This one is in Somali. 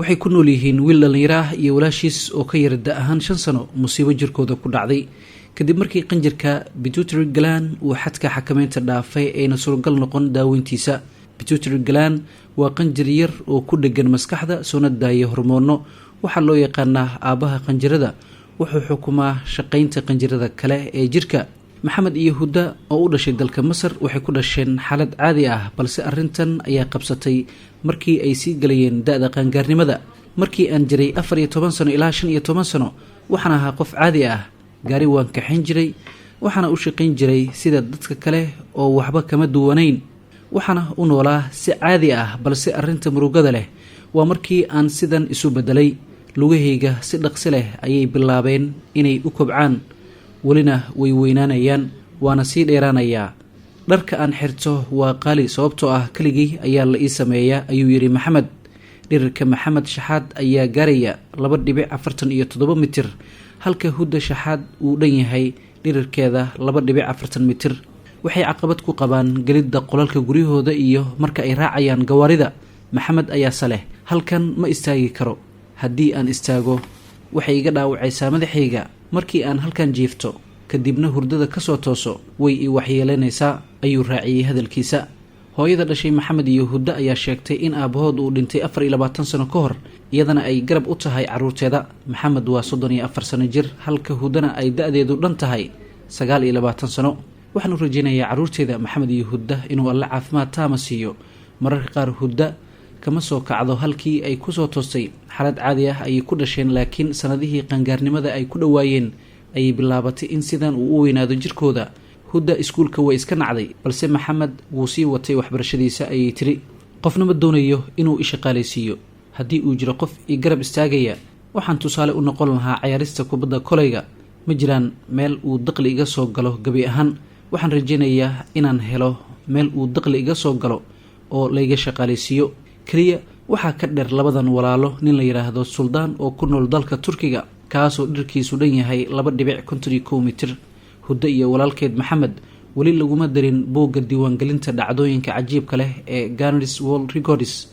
waxay ku nool yihiin wiil dhallinyaro ah iyo walaashiis oo ka yara da ahaan 5 sano musiibo jirkooda ku dhacday kadib markii qanjirka pituitary gland uu xadka xakameynta dhaafay ayna suuragal noqon daaweyntiisa. pituitary gland waa qanjir yar oo ku dhegan maskaxda soona daaya hormoono waxaa loo yaqaanaa aabaha qanjirada wuxuu xukumaa shaqaynta qanjirada kale ee jirka. maxamed iyo huda oo u dhashay dalka Masar waxay ku dhasheen xaalad caadi ah balse arrintan ayaa qabsatay markii ay sii galayeen da'da qaangaarnimada. markii aan jiray 14 sano ilaa 15 sano waxaan ahaa qof caadi ah, gaari waan kaxin jiray, waxaana u shaqayn jiray sida dadka kale oo waxba kama duwanayn, waxaana u noolaa si caadi ah. balse arrinta murugada leh waa markii aan sidan isu bedelay. lugahayga si dhaqsi leh ayay bilaabeen inay u kobcaan, welina way weynaanayaan, waana sii dheeraanayaa. dharka aan xirto waa qaali sababtoo ah keligii ayaa la ii sameeyaa, ayuu yidhi maxamed. dhirirka maxamed shaxaad ayaa gaaraya 2.47 mitir halka huda shaxaad uu dhan yahay dhirirkeeda 2.40 mitir. waxay caqabad ku qabaan gelidda qolalka guryahooda iyo marka ay raacayaan gawaarida. maxamed ayaase leh halkan ma istaagi karo, haddii aan istaago waxay iga dhaawacaysaa madaxayga. markii aan halkan jiifto kadibna hurdada ka soo tooso way i waxyeelanaysaa, ayuu raaciyey hadalkiisa. hooyada dhashay maxamed iyo huda ayaa sheegtay in aabahood uu dhintay 24 sano ka hor, iyadana ay garab u tahay caruurteeda. maxamed waa 34 sano jir halka hudana ay da'deedu dhan tahay 29 sano. waxaan u rajaynayaa caruurteeda maxamed iyo huda inuu alle caafimaad taama siiyo. mararka qaar huda kama soo kacdo halkii ay ku soo toostay, xaalad caadi ah ayay ku dhasheen, laakiin sanadihii qaangaarnimada ay ku dhowaayeen ayay bilaabatay in sidan uu u weynaado jirkooda. huda iskuulka way iska nacday balse maxamed wuu sii watay waxbarashadiisa, ayay tiri. qofna ma doonayo inuu i shaqaalaysiiyo. haddii uu jiro qof i garab istaagaya waxaan tusaale u noqon lahaa ciyaarista kubadda kolayga. ma jiraan meel uu dakhli iga soo galo gabi ahaan. waxaan rajaynayaa inaan helo meel uu dakhli iga soo galo oo layga shaqaalaysiiyo. keliya waxaa ka dheer labadan walaalo nin la yidhaahdo suldaan oo ku nool dalka Turkiga, kaasoo dhirkiisu dhan yahay 2.51 mitir. huda iyo walaalkeed maxamed weli laguma darin buugga diiwaangelinta dhacdooyinka cajiibka leh ee Guinness World Records.